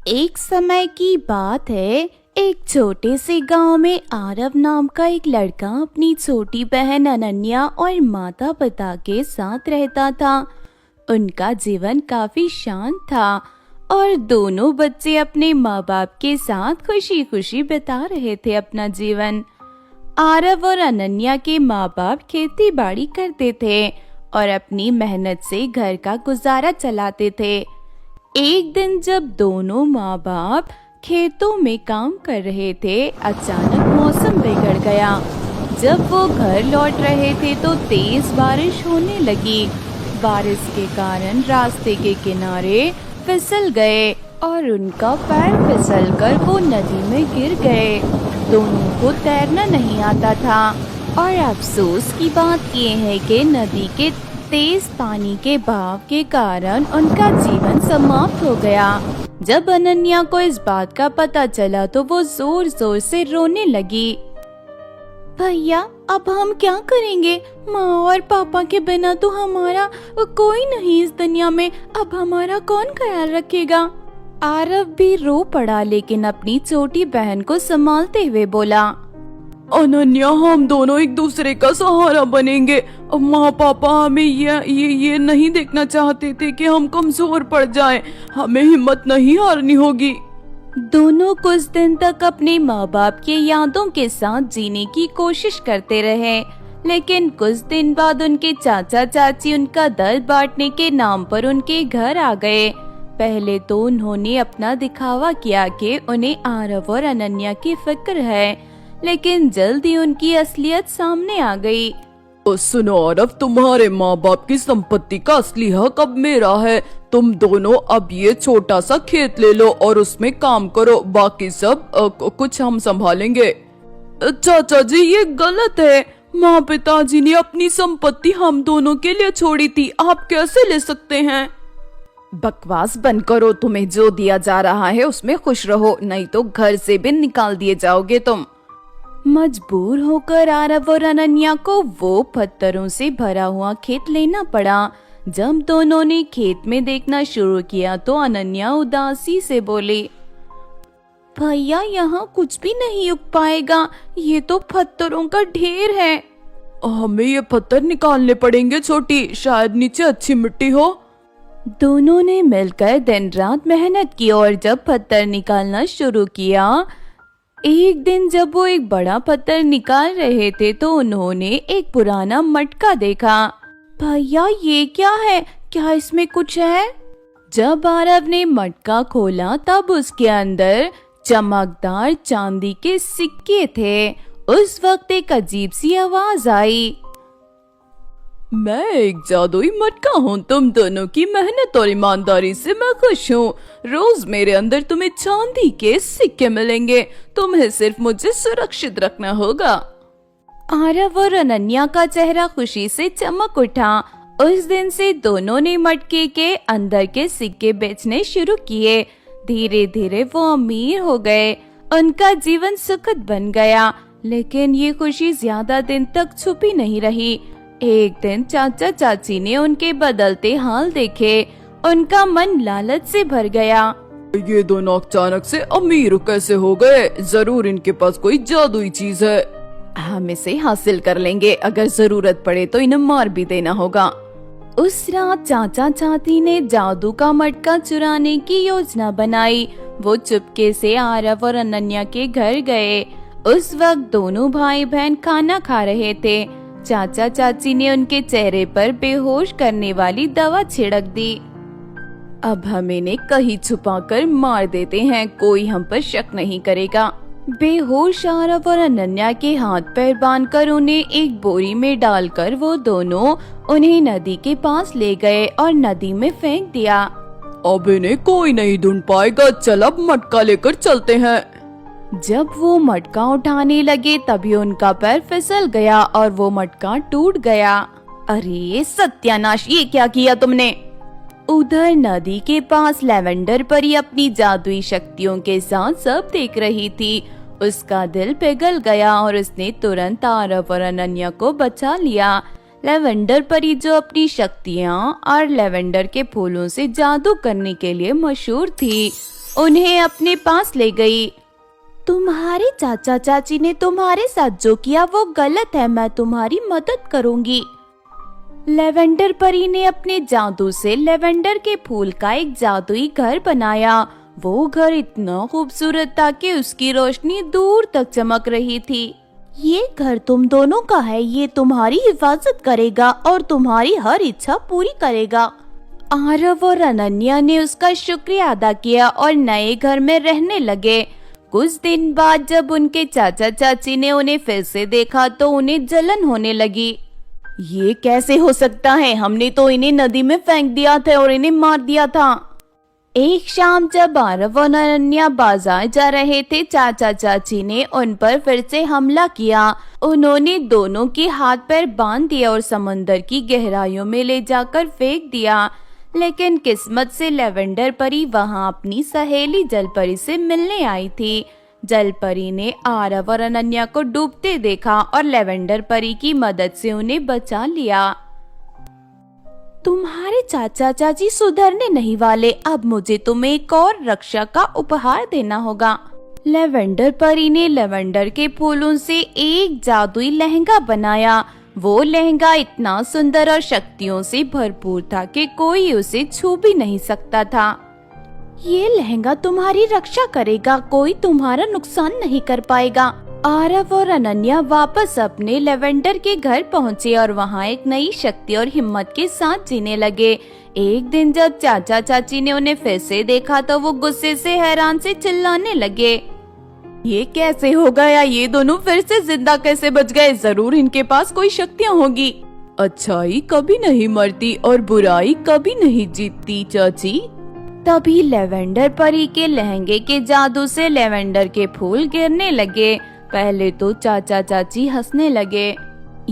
एक समय की बात है। एक छोटे से गांव में आरव नाम का एक लड़का अपनी छोटी बहन अनन्या और माता पिता के साथ रहता था। उनका जीवन काफी शांत था और दोनों बच्चे अपने माँ बाप के साथ खुशी खुशी बिता रहे थे अपना जीवन। आरव और अनन्या के माँ बाप खेती बाड़ी करते थे और अपनी मेहनत से घर का गुजारा चलाते थे। एक दिन जब दोनों माँ बाप खेतों में काम कर रहे थे, अचानक मौसम बिगड़ गया। जब वो घर लौट रहे थे तो तेज बारिश होने लगी। बारिश के कारण रास्ते के किनारे फिसल गए और उनका पैर फिसलकर वो नदी में गिर गए। दोनों को तैरना नहीं आता था और अफसोस की बात ये है कि नदी के तेज पानी के बहाव के कारण उनका जीवन समाप्त हो गया। जब अनन्या को इस बात का पता चला तो वो जोर जोर से रोने लगी। भैया, अब हम क्या करेंगे? माँ और पापा के बिना तो हमारा कोई नहीं इस दुनिया में। अब हमारा कौन ख्याल रखेगा? आरव भी रो पड़ा, लेकिन अपनी छोटी बहन को संभालते हुए बोला, अनन्या, हम दोनों एक दूसरे का सहारा बनेंगे। अब माँ पापा हमें ये नहीं देखना चाहते थे कि हम कमजोर पड़ जाएं। हमें हिम्मत नहीं हारनी होगी। दोनों कुछ दिन तक अपने माँ बाप की यादों के साथ जीने की कोशिश करते रहे, लेकिन कुछ दिन बाद उनके चाचा चाची उनका दर्द बांटने के नाम पर उनके घर आ गए। पहले तो उन्होंने अपना दिखावा किया कि उन्हें आरव और अनन्या की फिक्र है, लेकिन जल्दी उनकी असलियत सामने आ गई। सुनो आरव, तुम्हारे माँ बाप की संपत्ति का असली हक अब मेरा है। तुम दोनों अब ये छोटा सा खेत ले लो और उसमें काम करो। बाकी सब कुछ हम संभालेंगे। चाचा जी, ये गलत है। माँ पिताजी ने अपनी संपत्ति हम दोनों के लिए छोड़ी थी, आप कैसे ले सकते हैं? बकवास बंद करो। तुम्हें जो दिया जा रहा है उसमें खुश रहो, नहीं तो घर से भी निकाल दिए जाओगे तुम। मजबूर होकर आरव और अनन्या को वो पत्थरों से भरा हुआ खेत लेना पड़ा। जब दोनों ने खेत में देखना शुरू किया तो अनन्या उदासी से बोली, भैया, यहाँ कुछ भी नहीं उग पाएगा। ये तो पत्थरों का ढेर है। हमें ये पत्थर निकालने पड़ेंगे छोटी, शायद नीचे अच्छी मिट्टी हो। दोनों ने मिलकर दिन रात मेहनत की और जब पत्थर निकालना शुरू किया, एक दिन जब वो एक बड़ा पत्थर निकाल रहे थे तो उन्होंने एक पुराना मटका देखा। भैया, ये क्या है? क्या इसमें कुछ है? जब आरव ने मटका खोला तब उसके अंदर चमकदार चांदी के सिक्के थे। उस वक्त एक अजीब सी आवाज आई, मैं एक जादुई मटका हूँ। तुम दोनों की मेहनत और ईमानदारी से मैं खुश हूँ। रोज मेरे अंदर तुम्हें चांदी के सिक्के मिलेंगे। तुम्हें सिर्फ मुझे सुरक्षित रखना होगा। आरव और अनन्या का चेहरा खुशी से चमक उठा। उस दिन से दोनों ने मटके के अंदर के सिक्के बेचने शुरू किए। धीरे धीरे वो अमीर हो गए। उनका जीवन सुखद बन गया, लेकिन ये खुशी ज्यादा दिन तक छुपी नहीं रही। एक दिन चाचा चाची ने उनके बदलते हाल देखे। उनका मन लालच से भर गया। ये दोनों अचानक से अमीर कैसे हो गए? जरूर इनके पास कोई जादुई चीज है। हम इसे हासिल कर लेंगे। अगर जरूरत पड़े तो इन्हें मार भी देना होगा। उस रात चाचा चाची ने जादू का मटका चुराने की योजना बनाई। वो चुपके से आरव और अनन्या के घर गए। उस वक्त दोनों भाई बहन खाना खा रहे थे। चाचा चाची ने उनके चेहरे पर बेहोश करने वाली दवा छिड़क दी। अब हम इन्हें कहीं छुपाकर मार देते हैं, कोई हम पर शक नहीं करेगा। बेहोश आरव और अनन्या के हाथ पैर बांधकर उन्हें एक बोरी में डालकर वो दोनों उन्हें नदी के पास ले गए और नदी में फेंक दिया। अब इन्हें कोई नहीं ढूंढ पाएगा। चल अब मटका लेकर चलते हैं। जब वो मटका उठाने लगे तभी उनका पैर फिसल गया और वो मटका टूट गया। अरे सत्यानाश, ये क्या किया तुमने? उधर नदी के पास लेवेंडर परी अपनी जादुई शक्तियों के साथ सब देख रही थी। उसका दिल पिघल गया और उसने तुरंत आरव और अनन्या को बचा लिया। लेवेंडर परी, जो अपनी शक्तियाँ और लेवेंडर के फूलों से जादू करने के लिए मशहूर थी, उन्हें अपने पास ले गई। तुम्हारे चाचा चाची ने तुम्हारे साथ जो किया वो गलत है, मैं तुम्हारी मदद करूंगी। लेवेंडर परी ने अपने जादू से लेवेंडर के फूल का एक जादुई घर बनाया। वो घर इतना खूबसूरत था कि उसकी रोशनी दूर तक चमक रही थी। ये घर तुम दोनों का है, ये तुम्हारी हिफाजत करेगा और तुम्हारी हर इच्छा पूरी करेगा। आरव और अनन्या ने उसका शुक्रिया अदा किया और नए घर में रहने लगे। कुछ दिन बाद जब उनके चाचा चाची ने उन्हें फिर से देखा तो उन्हें जलन होने लगी। ये कैसे हो सकता है, हमने तो इन्हें नदी में फेंक दिया था और इन्हें मार दिया था। एक शाम जब आरव और अनन्या बाजार जा रहे थे, चाचा चाची ने उन पर फिर से हमला किया। उन्होंने दोनों के हाथ पैर बांध दिए और समंदर की गहराइयों में ले जाकर फेंक दिया। लेकिन किस्मत से लेवेंडर परी वहां अपनी सहेली जलपरी से मिलने आई थी। जलपरी ने आरव और अनन्या को डूबते देखा और लेवेंडर परी की मदद से उन्हें बचा लिया। तुम्हारे चाचा चाची सुधरने नहीं वाले, अब मुझे तुम्हें एक और रक्षा का उपहार देना होगा। लेवेंडर परी ने लेवेंडर के फूलों से एक जादुई लहंगा बनाया। वो लहंगा इतना सुंदर और शक्तियों से भरपूर था कि कोई उसे छू भी नहीं सकता था। ये लहंगा तुम्हारी रक्षा करेगा, कोई तुम्हारा नुकसान नहीं कर पाएगा। आरव और अनन्या वापस अपने लेवेंडर के घर पहुँचे और वहाँ एक नई शक्ति और हिम्मत के साथ जीने लगे। एक दिन जब चाचा चाची ने उन्हें फिर से देखा तो वो गुस्से से हैरान से चिल्लाने लगे। ये कैसे हो गया, ये दोनों फिर से जिंदा कैसे बच गए? जरूर इनके पास कोई शक्तियाँ होगी। अच्छाई कभी नहीं मरती और बुराई कभी नहीं जीतती चाची। तभी लेवेंडर परी के लहंगे के जादू से लेवेंडर के फूल गिरने लगे। पहले तो चाचा चाची हंसने लगे,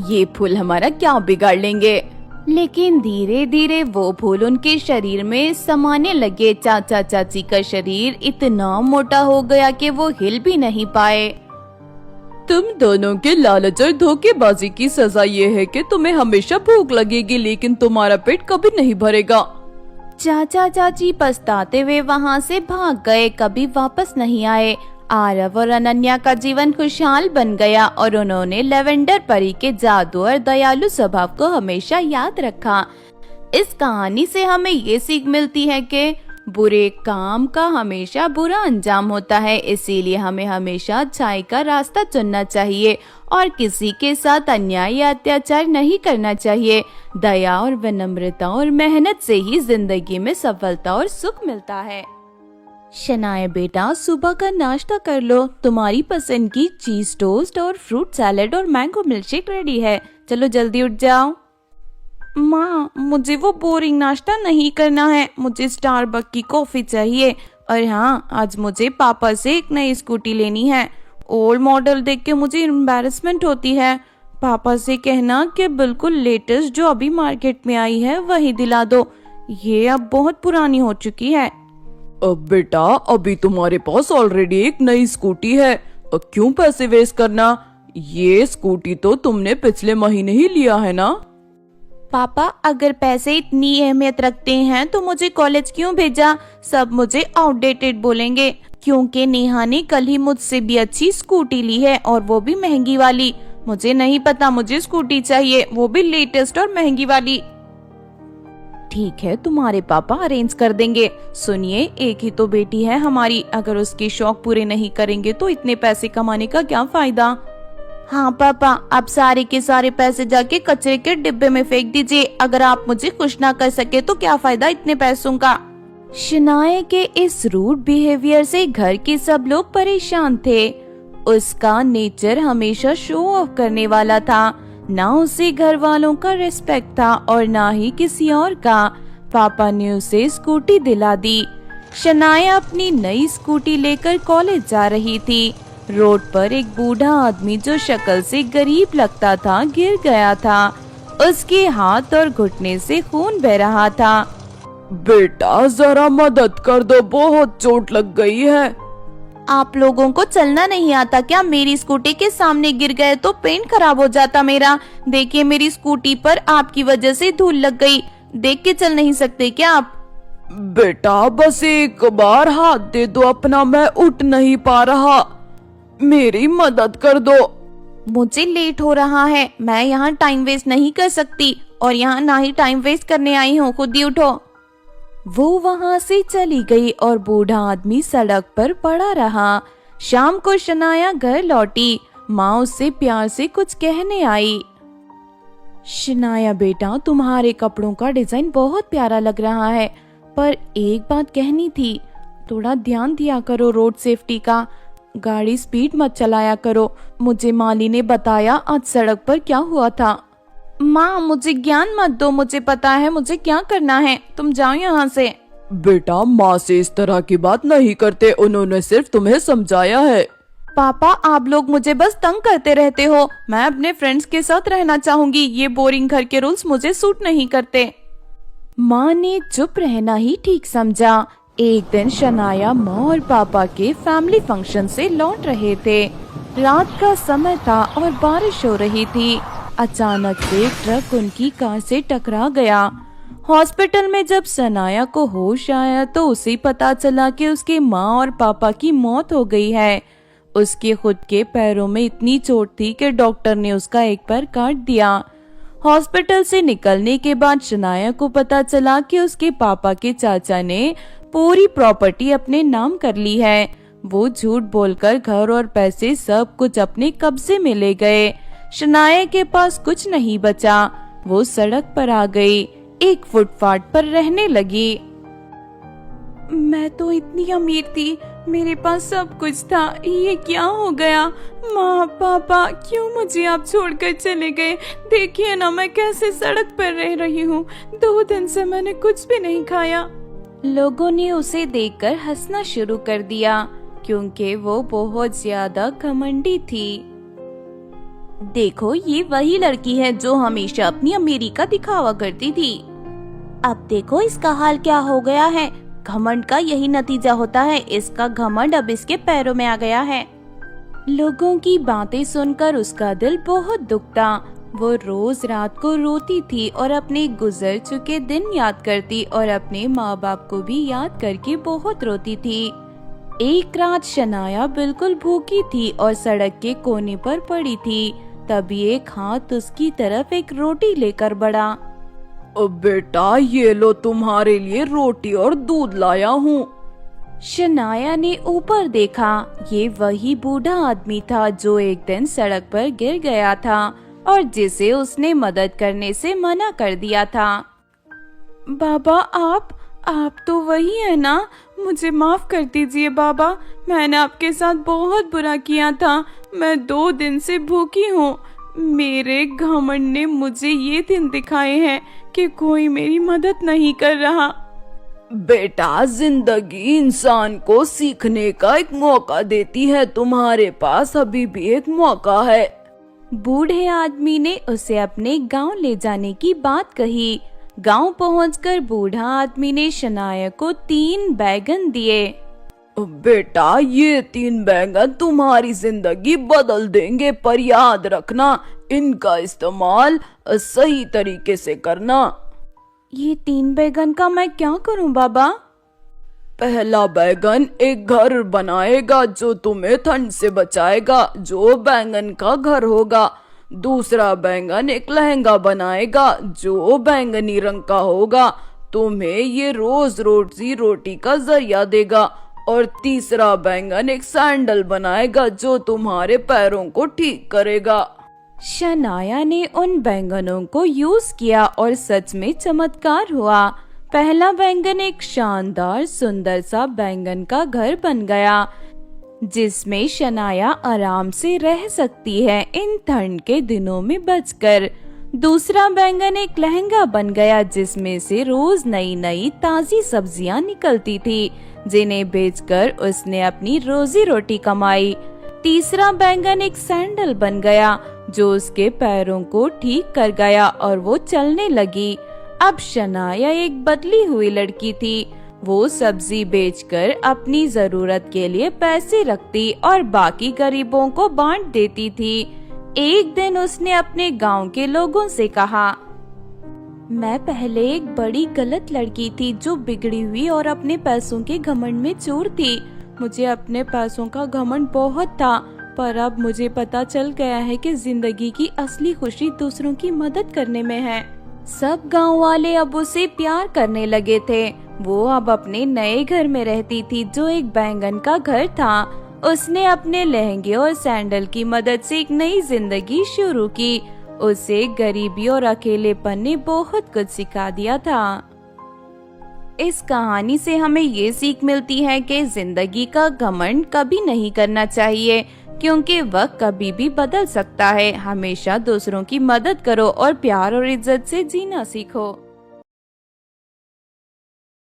ये फूल हमारा क्या बिगाड़ लेंगे। लेकिन धीरे धीरे वो फूल उनके शरीर में समाने लगे। चाचा चाची का शरीर इतना मोटा हो गया कि वो हिल भी नहीं पाए। तुम दोनों के लालच और धोखेबाजी की सजा ये है कि तुम्हें हमेशा भूख लगेगी लेकिन तुम्हारा पेट कभी नहीं भरेगा। चाचा चाची पछताते हुए वहाँ से भाग गए, कभी वापस नहीं आए। आरव और अनन्या का जीवन खुशहाल बन गया और उन्होंने लेवेंडर परी के जादू और दयालु स्वभाव को हमेशा याद रखा। इस कहानी से हमें ये सीख मिलती है कि बुरे काम का हमेशा बुरा अंजाम होता है, इसीलिए हमें हमेशा अच्छाई का रास्ता चुनना चाहिए और किसी के साथ अन्याय या अत्याचार नहीं करना चाहिए। दया और विनम्रता और मेहनत से ही जिंदगी में सफलता और सुख मिलता है। शनाया बेटा, सुबह का नाश्ता कर लो। तुम्हारी पसंद की चीज टोस्ट और फ्रूट सैलेड और मैंगो मिल्कशेक रेडी है। चलो जल्दी उठ जाओ। माँ, मुझे वो बोरिंग नाश्ता नहीं करना है, मुझे स्टारबक्स की कॉफी चाहिए। और हाँ, आज मुझे पापा से एक नई स्कूटी लेनी है। ओल्ड मॉडल देख के मुझे एम्बैरेसमेंट होती है। पापा से कहना कि बिल्कुल लेटेस्ट जो अभी मार्केट में आई है वही दिला दो, ये अब बहुत पुरानी हो चुकी है। अब बेटा, अभी तुम्हारे पास ऑलरेडी एक नई स्कूटी है, क्यों पैसे वेस्ट करना? ये स्कूटी तो तुमने पिछले महीने ही लिया है ना। पापा, अगर पैसे इतनी अहमियत रखते हैं तो मुझे कॉलेज क्यों भेजा? सब मुझे आउटडेटेड बोलेंगे, क्योंकि नेहा ने कल ही मुझसे भी अच्छी स्कूटी ली है और वो भी महंगी वाली। मुझे नहीं पता, मुझे स्कूटी चाहिए, वो भी लेटेस्ट और महंगी वाली। ठीक है, तुम्हारे पापा अरेंज कर देंगे। सुनिए, एक ही तो बेटी है हमारी, अगर उसके शौक पूरे नहीं करेंगे तो इतने पैसे कमाने का क्या फायदा। हाँ पापा, आप सारे के सारे पैसे जाके कचरे के डिब्बे में फेंक दीजिए। अगर आप मुझे खुश ना कर सके तो क्या फायदा इतने पैसों का। शनाया के इस रूड बिहेवियर से घर के सब लोग परेशान थे। उसका नेचर हमेशा शो ऑफ करने वाला था। ना उसे घर वालों का रिस्पेक्ट था और ना ही किसी और का। पापा ने उसे स्कूटी दिला दी। शनाया अपनी नई स्कूटी लेकर कॉलेज जा रही थी। रोड पर एक बूढ़ा आदमी जो शक्ल से गरीब लगता था गिर गया था। उसके हाथ और घुटने से खून बह रहा था। बेटा, जरा मदद कर दो, बहुत चोट लग गई है। आप लोगों को चलना नहीं आता क्या? मेरी स्कूटी के सामने गिर गए तो पेंट खराब हो जाता मेरा। देखिए, मेरी स्कूटी पर आपकी वजह से धूल लग गई। देख के चल नहीं सकते क्या आप? बेटा बस एक बार हाथ दे दो अपना, मैं उठ नहीं पा रहा, मेरी मदद कर दो। मुझे लेट हो रहा है, मैं यहाँ टाइम वेस्ट नहीं कर सकती और यहाँ ना ही टाइम वेस्ट करने आई हूँ, खुद ही उठो। वो वहाँ से चली गई और बूढ़ा आदमी सड़क पर पड़ा रहा। शाम को शनाया घर लौटी। माँ उससे प्यार से कुछ कहने आई। शनाया बेटा, तुम्हारे कपड़ों का डिजाइन बहुत प्यारा लग रहा है, पर एक बात कहनी थी, थोड़ा ध्यान दिया करो रोड सेफ्टी का, गाड़ी स्पीड मत चलाया करो। मुझे माली ने बताया आज सड़क पर क्या हुआ था। माँ मुझे ज्ञान मत दो, मुझे पता है मुझे क्या करना है, तुम जाओ यहाँ से। बेटा माँ से इस तरह की बात नहीं करते, उन्होंने सिर्फ तुम्हें समझाया है। पापा आप लोग मुझे बस तंग करते रहते हो, मैं अपने फ्रेंड्स के साथ रहना चाहूंगी, ये बोरिंग घर के रूल्स मुझे सूट नहीं करते। माँ ने चुप रहना ही ठीक समझा। एक दिन शनाया माँ और पापा के फैमिली फंक्शन से लौट रहे थे। रात का समय था और बारिश हो रही थी। अचानक से ट्रक उनकी कार से टकरा गया। हॉस्पिटल में जब शनाया को होश आया तो उसे पता चला कि उसके माँ और पापा की मौत हो गई है। उसके खुद के पैरों में इतनी चोट थी कि डॉक्टर ने उसका एक पैर काट दिया। हॉस्पिटल से निकलने के बाद शनाया को पता चला कि उसके पापा के चाचा ने पूरी प्रॉपर्टी अपने नाम कर ली है। वो झूठ बोलकर घर और पैसे सब कुछ अपने कब्जे में ले गए। शनाया के पास कुछ नहीं बचा। वो सड़क पर आ गई, एक फुटपाथ पर रहने लगी। मैं तो इतनी अमीर थी, मेरे पास सब कुछ था, ये क्या हो गया? माँ पापा क्यों मुझे आप छोड़कर चले गए? देखिए ना मैं कैसे सड़क पर रह रही हूँ, 2 दिन से मैंने कुछ भी नहीं खाया। लोगों ने उसे देखकर हंसना शुरू कर दिया क्योंकि वो बहुत ज्यादा घमंडी थी। देखो ये वही लड़की है जो हमेशा अपनी अमीरी का दिखावा करती थी। अब देखो इसका हाल क्या हो गया है। घमंड का यही नतीजा होता है, इसका घमंड अब इसके पैरों में आ गया है। लोगों की बातें सुनकर उसका दिल बहुत दुखता। वो रोज रात को रोती थी और अपने गुजर चुके दिन याद करती और अपने माँ बाप को भी याद करके बहुत रोती थी। एक रात शनाया बिल्कुल भूखी थी और सड़क के कोने पर पड़ी थी। तभी एक हाथ उसकी तरफ एक रोटी लेकर बढ़ा। बेटा ये लो तुम्हारे लिए रोटी और दूध लाया हूँ। शनाया ने ऊपर देखा। ये वही बूढ़ा आदमी था जो एक दिन सड़क पर गिर गया था और जिसे उसने मदद करने से मना कर दिया था। बाबा आप तो वही है ना? मुझे माफ कर दीजिए बाबा, मैंने आपके साथ बहुत बुरा किया था। मैं 2 दिन से भूखी हूँ। मेरे घमंड ने मुझे ये दिन दिखाए हैं कि कोई मेरी मदद नहीं कर रहा। बेटा जिंदगी इंसान को सीखने का एक मौका देती है, तुम्हारे पास अभी भी एक मौका है। बूढ़े आदमी ने उसे अपने गांव ले जाने की बात कही। गांव पहुंचकर बूढ़ा आदमी ने शनाया को 3 बैगन दिए। बेटा ये 3 बैंगन तुम्हारी जिंदगी बदल देंगे, पर याद रखना इनका इस्तेमाल सही तरीके से करना। ये 3 बैगन का मैं क्या करूं बाबा? पहला बैगन एक घर बनाएगा जो तुम्हें ठंड से बचाएगा, जो बैंगन का घर होगा। दूसरा बैंगन एक लहंगा बनाएगा जो बैंगनी रंग का होगा, तुम्हें ये रोज रोटी का जरिया देगा। और तीसरा बैंगन एक सैंडल बनाएगा जो तुम्हारे पैरों को ठीक करेगा। शनाया ने उन बैंगनों को यूज किया और सच में चमत्कार हुआ। पहला बैंगन एक शानदार सुंदर सा बैंगन का घर बन गया जिसमें शनाया आराम से रह सकती है इन ठंड के दिनों में बचकर। दूसरा बैंगन एक लहंगा बन गया जिसमें से रोज नई नई ताजी सब्जियां निकलती थी जिन्हें बेचकर उसने अपनी रोजी रोटी कमाई। तीसरा बैंगन एक सैंडल बन गया जो उसके पैरों को ठीक कर गया और वो चलने लगी। अब शनाया एक बदली हुई लड़की थी। वो सब्जी बेचकर अपनी जरूरत के लिए पैसे रखती और बाकी गरीबों को बांट देती थी। एक दिन उसने अपने गांव के लोगों से कहा, मैं पहले एक बड़ी गलत लड़की थी जो बिगड़ी हुई और अपने पैसों के घमंड में चूर थी। मुझे अपने पैसों का घमंड बहुत था, पर अब मुझे पता चल गया है कि जिंदगी की असली खुशी दूसरों की मदद करने में है। सब गांव वाले अब उसे प्यार करने लगे थे। वो अब अपने नए घर में रहती थी जो एक बैंगन का घर था। उसने अपने लहंगे और सैंडल की मदद से एक नई जिंदगी शुरू की। उसे गरीबी और अकेलेपन ने बहुत कुछ सिखा दिया था। इस कहानी से हमें ये सीख मिलती है कि जिंदगी का घमंड कभी नहीं करना चाहिए, क्योंकि वक्त कभी भी बदल सकता है। हमेशा दूसरों की मदद करो और प्यार और इज्जत से जीना सीखो।